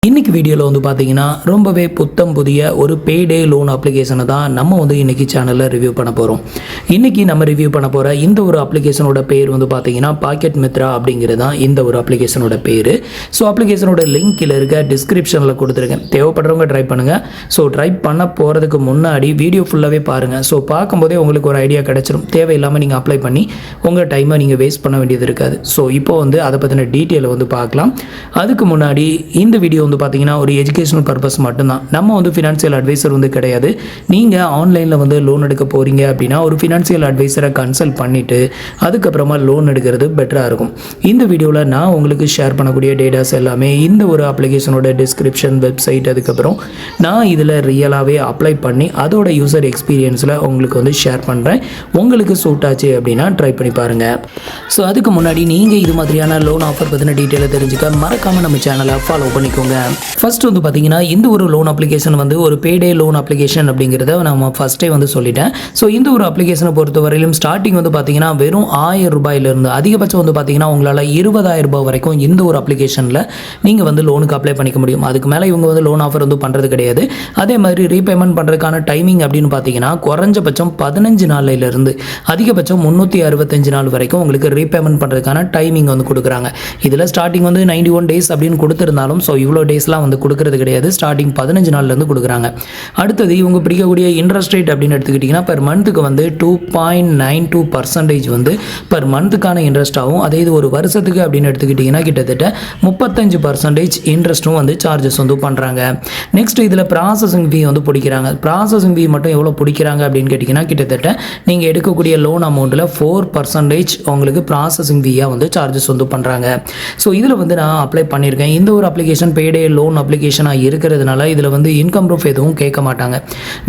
இன்னைக்கு வீடியோவில் வந்து பார்த்தீங்கன்னா ரொம்பவே புத்தம் புதிய ஒரு பேடே லோன் அப்ளிகேஷனை தான் நம்ம வந்து இன்னைக்கு சேனலில் ரிவ்யூ பண்ண போகிறோம். இன்னைக்கு நம்ம ரிவ்யூ பண்ண போகிற இந்த ஒரு அப்ளிகேஷனோட பேர் வந்து பார்த்தீங்கன்னா பாக்கெட் மித்ரா அப்படிங்கிறது தான் இந்த ஒரு அப்ளிகேஷனோட பேர். ஸோ அப்ளிகேஷனோட லிங்க் கீழே இருக்க டிஸ்கிரிப்ஷனில் கொடுத்துருக்கேன், தேவைப்படுறவங்க ட்ரை பண்ணுங்கள். ஸோ ட்ரை பண்ண போகிறதுக்கு முன்னாடி வீடியோ ஃபுல்லாகவே பாருங்கள். ஸோ பார்க்கும்போதே உங்களுக்கு ஒரு ஐடியா கிடச்சிரும், தேவையில்லாமல் நீங்கள் அப்ளை பண்ணி உங்கள் டைமை நீங்கள் வேஸ்ட் பண்ண வேண்டியது இருக்காது. ஸோ இப்போ வந்து அதை பற்றின டீட்டெயிலை வந்து பார்க்கலாம். அதுக்கு முன்னாடி இந்த வீடியோ வந்து பார்த்தீங்கன்னா ஒரு எஜுகேஷனல் பர்பஸ் மட்டும்தான். நம்ம வந்து ஃபினான்ஷியல் அட்வைசர் வந்து கிடையாது. நீங்கள் ஆன்லைனில் வந்து லோன் எடுக்க போகிறீங்க அப்படின்னா ஒரு ஃபினான்ஷியல் அட்வைசரை கன்சல்ட் பண்ணிவிட்டு அதுக்கப்புறமா லோன் எடுக்கிறது பெட்டராக இருக்கும். இந்த வீடியோவில் நான் உங்களுக்கு ஷேர் பண்ணக்கூடிய டேட்டாஸ் எல்லாமே இந்த ஒரு அப்ளிகேஷனோட டிஸ்கிரிப்ஷன், வெப்சைட், அதுக்கப்புறம் நான் இதில் ரியலாகவே அப்ளை பண்ணி அதோட யூசர் எக்ஸ்பீரியன்ஸில் உங்களுக்கு வந்து ஷேர் பண்ணுறேன். உங்களுக்கு சூட் ஆச்சு அப்படின்னா ட்ரை பண்ணி பாருங்கள். ஸோ அதுக்கு முன்னாடி நீங்கள் இது மாதிரியான லோன் ஆஃபர் பற்றின டீட்டெயிலை தெரிஞ்சுக்க மறக்காமல் நம்ம சேனலை ஃபாலோ பண்ணிக்கோங்க. ஃபர்ஸ்ட் வந்து பார்த்தீங்கன்னா இந்த ஒரு லோன் அப்ளிகேஷன் வந்து ஒரு பேடே லோன் அப்ளிகேஷன் அப்படிங்கிறத நம்ம ஃபர்ஸ்ட்டே வந்து சொல்லிட்டேன். ஸோ இந்த ஒரு அப்ளிகேஷனை பொறுத்த வரையிலும் ஸ்டார்டிங் வந்து பார்த்தீங்கன்னா வெறும் 1000 ரூபாயிலிருந்து அதிகபட்சம் வந்து பார்த்தீங்கன்னா உங்களால் 20,000 ரூபாய் வரைக்கும் இந்த ஒரு அப்ளிகேஷனில் நீங்கள் வந்து லோனுக்கு அப்ளை பண்ணிக்க முடியும். அதுக்கு மேலே இவங்க வந்து லோன் ஆஃபர் வந்து பண்ணுறது கிடையாது. அதே மாதிரி ரீபேமெண்ட் பண்ணுறதுக்கான டைமிங் அப்படின்னு பார்த்தீங்கன்னா குறைஞ்சபட்சம் 15 நாளிலிருந்து அதிகபட்சம் 365 நாள் வரைக்கும் உங்களுக்கு ரீபேமெண்ட் பண்ணுறதுக்கான டைமிங் வந்து கொடுக்குறாங்க. இதில் ஸ்டார்டிங் வந்து 91 டேஸ் அப்படின்னு கொடுத்துருந்தாலும் ஸோ இவ்வளோ டேஸ்லாம் வந்து கொடுக்கறது கிடையாது. ஸ்டார்டிங் 15 நாள்லேருந்து கொடுக்குறாங்க. அடுத்தது இவங்க பிடிக்கக்கூடிய இன்ட்ரெஸ்ட் ரேட் அப்படின்னு எடுத்துக்கிட்டிங்கன்னா பெர் மந்த்துக்கு வந்து 2.92% வந்து பெர் மந்த்துக்கான இன்ட்ரெஸ்ட் ஆகும். அதே இது ஒரு வருஷத்துக்கு அப்படின்னு எடுத்துக்கிட்டிங்கன்னா கிட்டத்தட்ட 35% இன்ட்ரெஸ்ட்டும் வந்து சார்ஜஸ் வந்து பண்ணுறாங்க. நெக்ஸ்ட் இதில் ப்ராசஸிங் ஃபீ வந்து பிடிக்கிறாங்க. ப்ராசஸிங் ஃபீ மட்டும் எவ்வளோ பிடிக்கிறாங்க அப்படின்னு கேட்டிங்கன்னா கிட்டத்தட்ட நீங்கள் எடுக்கக்கூடிய லோன் அமௌண்ட்டில் 4% உங்களுக்கு ப்ராசஸிங் ஃபீயாக வந்து சார்ஜஸ் வந்து பண்ணுறாங்க. ஸோ இதில் வந்து நான் அப்ளை பண்ணியிருக்கேன். இந்த ஒரு அப்ளிகேஷன் பேடே லோன் அப்ளிகேஷனாக இருக்கிறதுனால இதில் வந்து இன்கம் ப்ரூஃப் எதுவும் கேட்க மாட்டாங்க.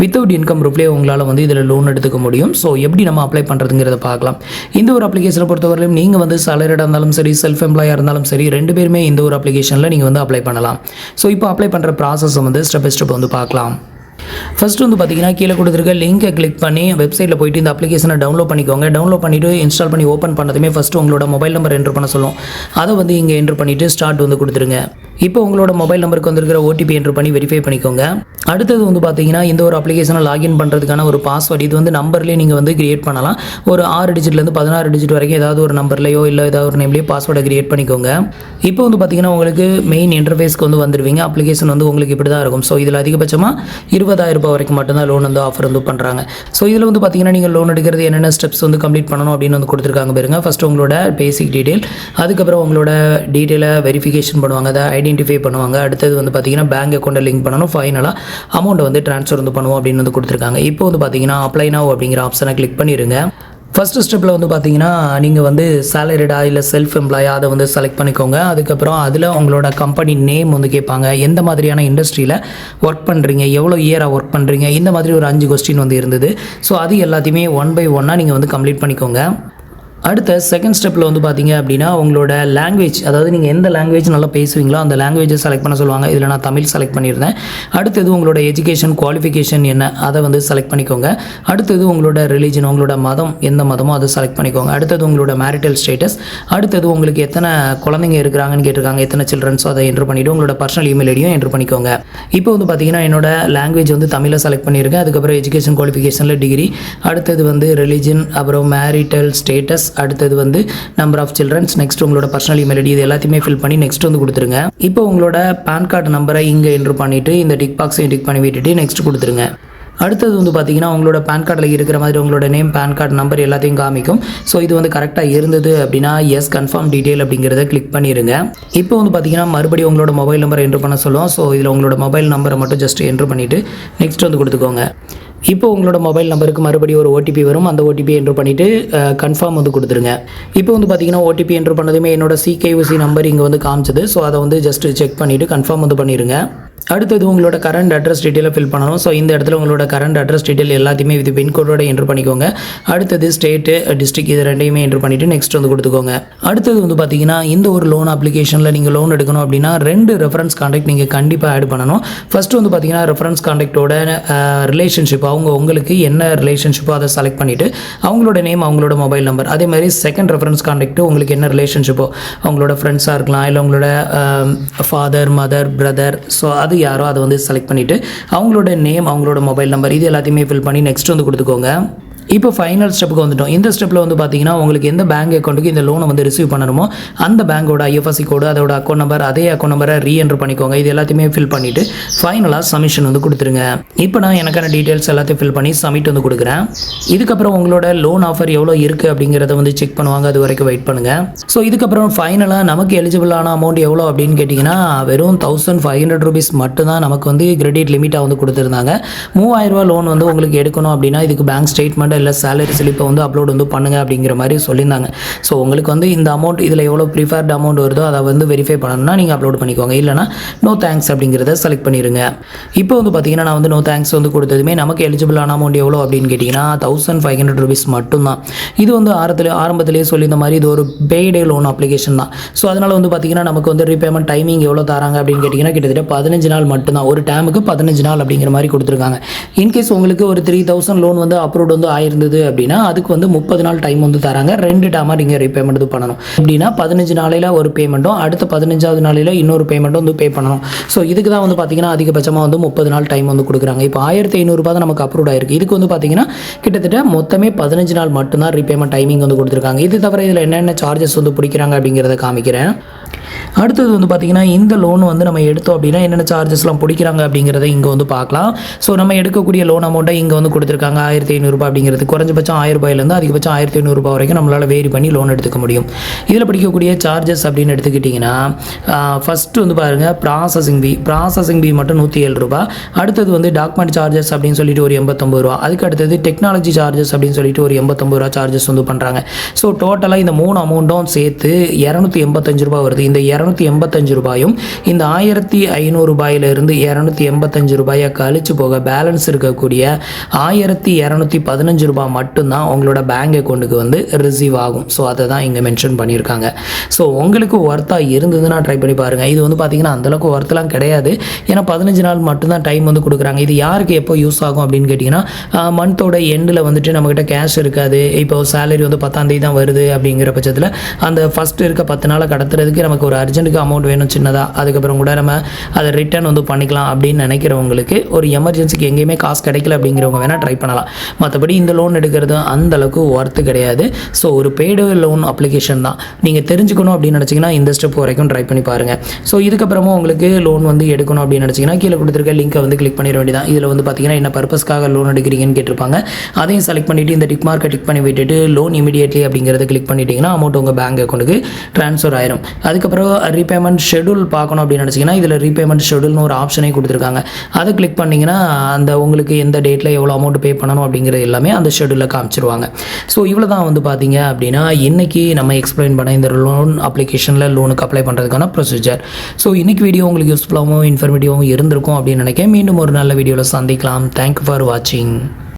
வித்தவுட் இன்கம் ப்ரூஃப்லேயே உங்களால் வந்து இதில் லோன் எடுத்துக்க முடியும். ஸோ எப்படி நம்ம அப்ளை பண்ணுறதுங்கிறத பார்க்கலாம். இந்த ஒரு அப்ளிகேஷனை பொறுத்தவரையிலும் நீங்கள் வந்து சாலரிடாக இருந்தாலும் சரி, செல்ஃப் எம்ப்ளாயாக இருந்தாலும் சரி, ரெண்டு பேருமே இந்த ஒரு அப்ளிகேஷனில் நீங்கள் வந்து அப்ளை பண்ணலாம். ஸோ இப்போ அப்ளை பண்ணுற ப்ராசஸை வந்து ஸ்டெப் பை ஸ்டெப் வந்து பார்க்கலாம். ஃபர்ஸ்ட் வந்து பார்த்தீங்கன்னா கீழே கொடுத்துருக்க லிங்கை கிளிக் பண்ணி வெப்சைட்டில் போயிட்டு இந்த அப்ளிகேஷனை டவுன்லோட் பண்ணிக்கோங்க. டவுன்லோட் பண்ணிவிட்டு இன்ஸ்டால் பண்ணி ஓப்பன் பண்ணதுமே ஃபஸ்ட்டு உங்களோட மொபைல் நம்பர் என்ட்ரு பண்ண சொல்லும். அதை வந்து இங்கே என்ட்ரு பண்ணிவிட்டு ஸ்டார்ட் வந்து கொடுத்துருங்க. இப்போ உங்களோட மொபைல் நம்பருக்கு வந்துருக்கிற ஓடிபி என்ட்ரு பண்ணி வெரிஃபை பண்ணிக்கோங்க. அடுத்தது வந்து பார்த்தீங்கன்னா இந்த ஒரு அப்ளிகேஷனை லாகின் பண்ணுறதுக்கான ஒரு பாஸ்வேர்டு, இது வந்து நம்பர்லேயே நீங்கள் வந்து கிரியேட் பண்ணலாம். ஒரு 6 டிஜிட்லேருந்து 16 டிஜிட் வரைக்கும் ஏதாவது ஒரு நம்பர்லையோ இல்லை ஏதாவது ஒரு நேம்லேயோ பாஸ்வேர்டை கிரியேட் பண்ணிக்கோங்க. இப்போ வந்து பார்த்தீங்கன்னா உங்களுக்கு மெயின் இன்டர்ஃபேஸ்க்கு வந்து வந்துடுவீங்க. அப்ளிகேஷன் வந்து உங்களுக்கு இப்படி தான் இருக்கும். ஸோ இதில் அதிகபட்சமாக 20,000 ரூபாய் வரைக்கும் மட்டும்தான் லோன் வந்து ஆஃபர் வந்து பண்ணுறாங்க. ஸோ இதில் வந்து பார்த்தீங்கன்னா நீங்கள் லோன் எடுக்கிறது என்னென்ன ஸ்டெப்ஸ் வந்து கம்ப்ளீட் பண்ணணும் அப்படின்னு வந்து கொடுத்துருக்காங்க பாருங்க. ஃபஸ்ட்டு உங்களோட பேசிக் டீட்டெயில், அதுக்கப்புறம் உங்களோட டீட்டெயிலை வெரிஃபிகேஷன் பண்ணுவாங்க, அதை ஐடென்டிஃபை பண்ணுவாங்க. அடுத்தது வந்து பார்த்தீங்கன்னா பேங்க் அக்கௌண்ட்டை லிங்க் பண்ணணும். ஃபைனலாக அமௌண்ட் வந்து ட்ரான்ஸ்ஃபர் வந்து பண்ணுவோம் அப்படின்னு வந்து கொடுத்துருக்காங்க. இப்போ வந்து பார்த்தீங்கன்னா அப்ளை நவ் அப்படிங்கிற ஆப்ஷனை கிளிக் பண்ணிடுங்க. ஃபஸ்ட்டு ஸ்டெப்பில் வந்து பார்த்தீங்கன்னா நீங்கள் வந்து சேலரிடா இல்லை செல்ஃப் எம்ப்ளாயா அதை வந்து செலக்ட் பண்ணிக்கோங்க. அதுக்கப்புறம் அதில் உங்களோட கம்பெனி நேம் வந்து கேட்பாங்க, எந்த மாதிரியான இண்டஸ்ட்ரியில் ஒர்க் பண்ணுறீங்க, எவ்வளோ இயராக ஒர்க் பண்ணுறீங்க, இந்த மாதிரி ஒரு 5 கொஸ்டின் வந்து இருந்தது. ஸோ அது எல்லாத்தையுமே 1 by 1 நீங்கள் வந்து கம்ப்ளீட் பண்ணிக்கோங்க. அடுத்த செகண்ட் ஸ்டெப்பில் வந்து பார்த்தீங்க அப்படின்னா உங்களோட லாங்குவேஜ், அதாவது நீங்கள் எந்த லாங்குவேஜ் நல்லா பேசுவீங்களோ அந்த லாங்குவேஜை செலக்ட் பண்ண சொல்லுவாங்க. இதில் நான் தமிழ் செலக்ட் பண்ணியிருந்தேன். அடுத்தது உங்களோட எஜுகேஷன் குவாலிஃபிகேஷன் என்ன அதை வந்து செலக்ட் பண்ணிக்கோங்க. அடுத்தது உங்களோட ரிலீஜன், உங்களோட மதம் எந்த மதமோ அதை செலக்ட் பண்ணிக்கோங்க. அடுத்தது உங்களோட மேரிட்டல் ஸ்டேட்டஸ், அடுத்தது உங்களுக்கு எத்தனை குழந்தைங்க இருக்கிறாங்கன்னு கேட்டிருக்காங்க, எத்தனை சில்ட்ரன்ஸோ அதை என்ட்ரு பண்ணிவிட்டு உங்களோட பர்சனல் இமெயில் ஐடியும் என்ட்ரு பண்ணிக்கோங்க. இப்போ வந்து பார்த்தீங்கன்னா என்னோட லாங்குவேஜ் வந்து தமிழை செலக்ட் பண்ணியிருக்கேன். அதுக்கப்புறம் எஜுகேஷன் குவாலிஃபிகேஷனில் டிகிரி, அடுத்தது வந்து ரிலீஜன், அப்புறம் மேரிட்டல் ஸ்டேட்டஸ், அடுத்தது வந்து நம்பர் ஆஃப் சில்ட்ரன்ஸ், நெக்ஸ்ட் உங்களோட பர்சனல் இமெயில் ஐடி, இது எல்லாத்தையுமே ஃபில் பண்ணி நெக்ஸ்ட் வந்து கொடுத்துருங்க. இப்போ உங்களோட பேன் கார்டு நம்பரை இங்கே என்ட்ரு பண்ணிவிட்டு இந்த டிக் பாக்ஸையும் டிக் பண்ணி விட்டுட்டு நெக்ஸ்ட் கொடுத்துருங்க. அடுத்தது வந்து பார்த்தீங்கன்னா உங்களோட பேன் கார்டில் இருக்கிற மாதிரி உங்களோட நேம், பேன் கார்டு நம்பர் எல்லாத்தையும் காமிக்கும். ஸோ இது வந்து கரெக்டாக இருந்தது அப்படின்னா எஸ் கன்ஃபார்ம் டீட்டெயில் அப்படிங்கிறத கிளிக் பண்ணிடுங்க. இப்போ வந்து பார்த்தீங்கன்னா மறுபடியும் உங்களோட மொபைல் நம்பரை என்ட்ரு பண்ண சொல்லுவோம். ஸோ இதில் உங்களோட மொபைல் நம்பரை மட்டும் ஜஸ்ட் என்ட்ரு பண்ணிவிட்டு நெக்ஸ்ட் வந்து கொடுத்துக்கோங்க. இப்போ உங்களோட மொபைல் நம்பருக்கு மறுபடியும் ஒரு ஓடிபி வரும். அந்த ஓடிபி என்ட்ரு பண்ணிவிட்டு கன்ஃபார்ம் வந்து கொடுத்துருங்க. இப்போ வந்து பார்த்தீங்கன்னா ஓடிபி என்ட்ரு பண்ணதுமே என்னோட CKYC நம்பர் இங்கே வந்து காமிச்சது. ஸோ அதை வந்து ஜஸ்ட் செக் பண்ணிவிட்டு கன்ஃபார்ம் வந்து பண்ணிடுங்க. அடுத்தது உங்களோட கரண்ட் அட்ரஸ் டீட்டெயிலை ஃபில் பண்ணணும். ஸோ இந்த இடத்துல உங்களோட கரண்ட் அட்ரஸ் டீட்டெயில் எல்லாத்தையுமே வித் பின்கோடோட என்ட்ரு பண்ணிக்கோங்க. அடுத்தது ஸ்டேட்டு, டிஸ்ட்ரிக்ட் இது ரெண்டையுமே என்ட்ரு பண்ணிவிட்டு நெக்ஸ்ட் வந்து கொடுத்துக்கோங்க. அடுத்தது வந்து பார்த்தீங்கன்னா இந்த ஒரு லோன் அப்ளிகேஷனில் நீங்கள் லோன் எடுக்கணும் அப்படின்னா 2 ரெஃபரன்ஸ் கான்டாக்ட் நீங்கள் கண்டிப்பாக ஆட் பண்ணணும். ஃபஸ்ட்டு வந்து பார்த்தீங்கன்னா ரெஃபரன்ஸ் கான்டாக்டோட ரிலேஷன்ஷிப், அவங்க உங்களுக்கு என்ன ரிலேஷன்ஷிப்போ அதை செலக்ட் பண்ணிவிட்டு அவங்களோட நேம், அவங்களோட மொபைல் நம்பர். அதே மாதிரி செகண்ட் ரெஃபரன்ஸ் கான்டாக்ட் உங்களுக்கு என்ன ரிலேஷன்ஷிப்போ, அவங்களோட ஃப்ரெண்ட்ஸாக இருக்கலாம், இல்லை உங்களோட ஃபாதர், மதர், பிரதர், ஸோ அது யாரோ அதை வந்து செலக்ட் பண்ணிவிட்டு அவங்களோட நேம், அவங்களோட மொபைல் நம்பர் இது எல்லாத்தையுமே ஃபில் பண்ணி நெக்ஸ்ட் வந்து கொடுத்துக்கோங்க. இப்போ ஃபைனல் ஸ்டெப்புக்கு வந்துட்டோம். இந்த ஸ்டெப்பில் வந்து பார்த்தீங்கன்னா உங்களுக்கு எந்த பேங்க் அக்கௌண்ட்டுக்கு இந்த லோனை வந்து ரிசீவ் பண்ணணுமோ அந்த பேங்கோட IFSC கோடு, அதோட அக்கௌண்ட் நம்பர், அதே அக்கௌண்ட் நம்பரை ரீஎன்ட்ரு பண்ணிக்கோங்க. இது எல்லாத்தையுமே ஃபில் பண்ணிவிட்டு ஃபைனலாக சப்மிஷன் வந்து கொடுத்துருங்க. இப்போ நான் எனக்கான டீட்டெயில்ஸ் எல்லாத்தையும் ஃபில் பண்ணி சப்மிட் வந்து கொடுக்குறேன். இதுக்கப்புறம் உங்களோட லோன் ஆஃபர் எவ்வளோ இருக்குது அப்படிங்கிறத வந்து செக் பண்ணுவாங்க. அது வரைக்கும் வெயிட் பண்ணுங்கள். ஸோ இதுக்கப்புறம் ஃபைனலாக நமக்கு எலிஜிபிளான அமௌண்ட் எவ்வளோ அப்படின்னு கேட்டிங்கன்னா வெறும் 1500 rupees மட்டும்தான் நமக்கு வந்து கிரெடிட் லிமிட்டாக வந்து கொடுத்துருந்தாங்க. 3000 ரூபா லோன் வந்து உங்களுக்கு எடுக்கணும் அப்படின்னா இதுக்கு பேங்க் ஸ்டேட்மெண்ட் இல்லை சேலரி ஸ்லிப்பை வந்து அப்லோட் வந்து பண்ணுங்கள் அப்படிங்கிற மாதிரி சொல்லியிருந்தாங்க. ஸோ உங்களுக்கு வந்து இந்த அமௌண்ட் இதில் எவ்வளோ ப்ரிஃபர்ட் அமௌண்ட் வருதோ அதை வந்து வெரிஃபை பண்ணணும்னா நீங்கள் அப்லோட் பண்ணிக்கோங்க. இல்லைனா நோ தேங்க்ஸ் அப்படிங்கிறத செலக்ட் பண்ணிடுங்க. இப்போ வந்து பார்த்தீங்கன்னா நான் வந்து நோ தேங்க்ஸ் வந்து கொடுத்ததுமே நமக்கு எலிஜிபிளான அமௌண்ட் எவ்வளோ அப்படின்னு கேட்டிங்கன்னா 1500 rupees மட்டும்தான். இது வந்து ஆரம்பத்திலேயே சொல்லியிருந்த மாதிரி இது ஒரு பெய்டே லோன் அப்ளிகேஷன் தான். ஸோ அதனால் வந்து பார்த்தீங்கன்னா நமக்கு வந்து ரீபேமெண்ட் டைமிங் எவ்வளோ தராங்க அப்படின்னு கேட்டிங்கன்னா கிட்டத்தட்ட 15 நாள் மட்டும்தான். ஒரு டேமுக்கு 15 நாள் அப்படிங்கிற மாதிரி கொடுத்துருக்காங்க. இன்கேஸ் உங்களுக்கு ஒரு 3000 லோன் வந்து அப்ரூவ்ட் வந்து ஆயிருந்தது அப்படின்னா அதுக்கு வந்து 30 நாள் டைம் வந்து தராங்க. 2 டேமாக நீங்கள் ரீபேமெண்ட் இது பண்ணணும். அப்படின்னா 15 நாளையில் ஒரு பேமெண்ட்டும் அடுத்த 15வது நாளையில் இன்னொரு பேமெண்ட்டும் வந்து பே பண்ணணும். ஸோ இதுக்கு தான் வந்து பார்த்தீங்கன்னா அதிகபட்சமாக வந்து 30 நாள் டைம் வந்து கொடுக்குறாங்க. இப்போ 1500 ரூபாய் தான் நமக்கு அப்ரூவ் ஆயிருக்கு. இதுக்கு வந்து பார்த்தீங்கன்னா கிட்டத்தட்ட மொத்தமே 15 நாள் மட்டும்தான் ரீபேமெண்ட் டைமிங் வந்து கொடுத்துருக்காங்க. இது தவிர இதில் என்னென்ன சார்ஜஸ் வந்து பிடிக்கிறாங்க அப்படிங்கிறத காமிக்கிறேன். அடுத்தது வந்து பார்த்திங்கன்னா இந்த லோன் வந்து நம்ம எடுத்தோம் அப்படின்னா என்னென்ன சார்ஜஸ்லாம் பிடிக்கிறாங்க அப்படிங்கிறத இங்கே வந்து பார்க்கலாம். ஸோ நம்ம எடுக்கக்கூடிய லோன் அமௌண்ட்டை இங்கே வந்து கொடுத்துருக்காங்க 1500 ரூபாய் அப்படிங்கிறது. குறைஞ்சபட்சம் 1000 ரூபாயிலேருந்து அதிகபட்சம் 1500 ரூபாய் வரைக்கும் நம்மளால் வேரி பண்ணி லோன் எடுத்துக்க முடியும். இதில் பிடிக்கக்கூடிய சார்ஜஸ் அப்படின்னு எடுத்துக்கிட்டிங்கன்னா ஃபஸ்ட்டு வந்து பாருங்கள் ப்ராசஸிங் ஃபீ மட்டும் 107 ரூபாய். அடுத்தது வந்து டாக்குமெண்ட் சார்ஜஸ் அப்படின்னு சொல்லிட்டு ஒரு 89 ரூபா. அதுக்கு அடுத்தது டெக்னாலஜி சார்ஜஸ் அப்படின்னு சொல்லிட்டு ஒரு 89 ரூபா சார்ஜஸ் வந்து பண்ணுறாங்க. ஸோ டோட்டலாக இந்த 3 அமௌண்ட்டும் சேர்த்து 285 ரூபாய் வருது. இந்த 285 ரூபாயும் இந்த 1500 ரூபாயிலிருந்து 285 ரூபாயை கழிச்சு போக பேலன்ஸ் இருக்கக்கூடிய 1215 ரூபாய் மட்டும்தான் உங்களோட பேங்க் அக்கௌண்ட்டுக்கு வந்து ரிசீவ் ஆகும். ஸோ அதை தான் இங்கே மென்ஷன் பண்ணியிருக்காங்க. ஸோ உங்களுக்கு ஒர்த்தாக இருந்ததுன்னா ட்ரை பண்ணி பாருங்கள். இது வந்து பார்த்தீங்கன்னா அந்தளவுக்கு ஒர்த்தெலாம் கிடையாது. ஏன்னா 15 நாள் மட்டும்தான் டைம் வந்து கொடுக்குறாங்க. இது யாருக்கு எப்போ யூஸ் ஆகும் அப்படின்னு கேட்டிங்கன்னா மந்தோட எண்டில் வந்துட்டு நம்மக்கிட்ட கேஷ் இருக்காது. இப்போ சேலரி வந்து 10ஆம் தேதி தான் வருது அப்படிங்கிற பட்சத்தில் அந்த ஃபஸ்ட்டு இருக்க 10 நாளை கடத்துறதுக்கு நமக்கு ஒரு அர்ஜென்ட்டுக்கு அமௌண்ட் வேணும் சின்னதாக, அதுக்கப்புறம் கூட நம்ம அதை ரிட்டர்ன் வந்து பண்ணிக்கலாம் அப்படின்னு நினைக்கிறவங்களுக்கு, ஒரு எமர்ஜென்சிக்கு எங்கேயுமே காசு கிடைக்கல அப்படிங்கிறவங்க வேணால் ட்ரை பண்ணலாம். மற்றபடி இந்த லோன் எடுக்கிறது அந்தளவுக்கு ஒர்த்து கிடையாது. ஸோ ஒரு பெய்டு லோன் அப்ளிகேஷன் தான். நீங்கள் தெரிஞ்சுக்கணும் அப்படின்னு நினச்சிங்கன்னா இந்த ஸ்டெப் வரைக்கும் ட்ரை பண்ணி பாருங்கள். ஸோ இதுக்கப்புறமும் உங்களுக்கு லோன் வந்து எடுக்கணும் அப்படின்னு நினச்சிங்கன்னா கீழே கொடுத்துருக்க லிங்கை வந்து கிளிக் பண்ணிட வேண்டியதான். இதில் வந்து பார்த்தீங்கன்னா என்ன பர்பஸ்க்காக லோன் எடுக்கிறீங்கன்னு கேட்டிருப்பாங்க. அதையும் செலக்ட் பண்ணிவிட்டு இந்த டிக் மார்க்கை டிக் பண்ணி விட்டுட்டு லோன் இமீடியட்லி அப்படிங்கிறத கிளிக் பண்ணிட்டீங்கன்னா அமௌண்ட் உங்கள் பேங்க் அக்கௌண்ட்டுக்கு ட்ரான்ஸ்ஃபர் ஆயிரும். அதுக்கப்புறம் ரீபேமெண்ட் ஷெடியூல் பார்க்கணும் அப்படின்னு நினச்சிங்கன்னா இதில் ரீபேமெண்ட் ஷெடியூல்னு ஒரு ஆப்ஷனே கொடுத்துருக்காங்க. அதை கிளிக் பண்ணிங்கன்னா அந்த உங்களுக்கு எந்த டேட்டில் எவ்வளோ அமௌண்ட் பே பண்ணணும் அப்படிங்கிறது எல்லாமே அந்த ஷெடியூலில் காமிச்சிருவாங்க. ஸோ இவ்வளோ தான் வந்து பார்த்தீங்க அப்படின்னா இன்றைக்கி நம்ம எக்ஸ்பிளைன் பண்ண இந்த லோன் அப்ளிகேஷனில் லோனுக்கு அப்ளை பண்ணுறதுக்கான ப்ரொசீஜர். ஸோ இன்றைக்கி வீடியோ உங்களுக்கு யூஸ்ஃபுல்லாகவும் இன்ஃபர்மேட்டிவாகவும் இருந்திருக்கும் அப்படின்னு நினைக்கிறேன். மீண்டும் ஒரு நல்ல வீடியோவில் சந்திக்கலாம். தேங்க்யூ ஃபார் வாட்சிங்.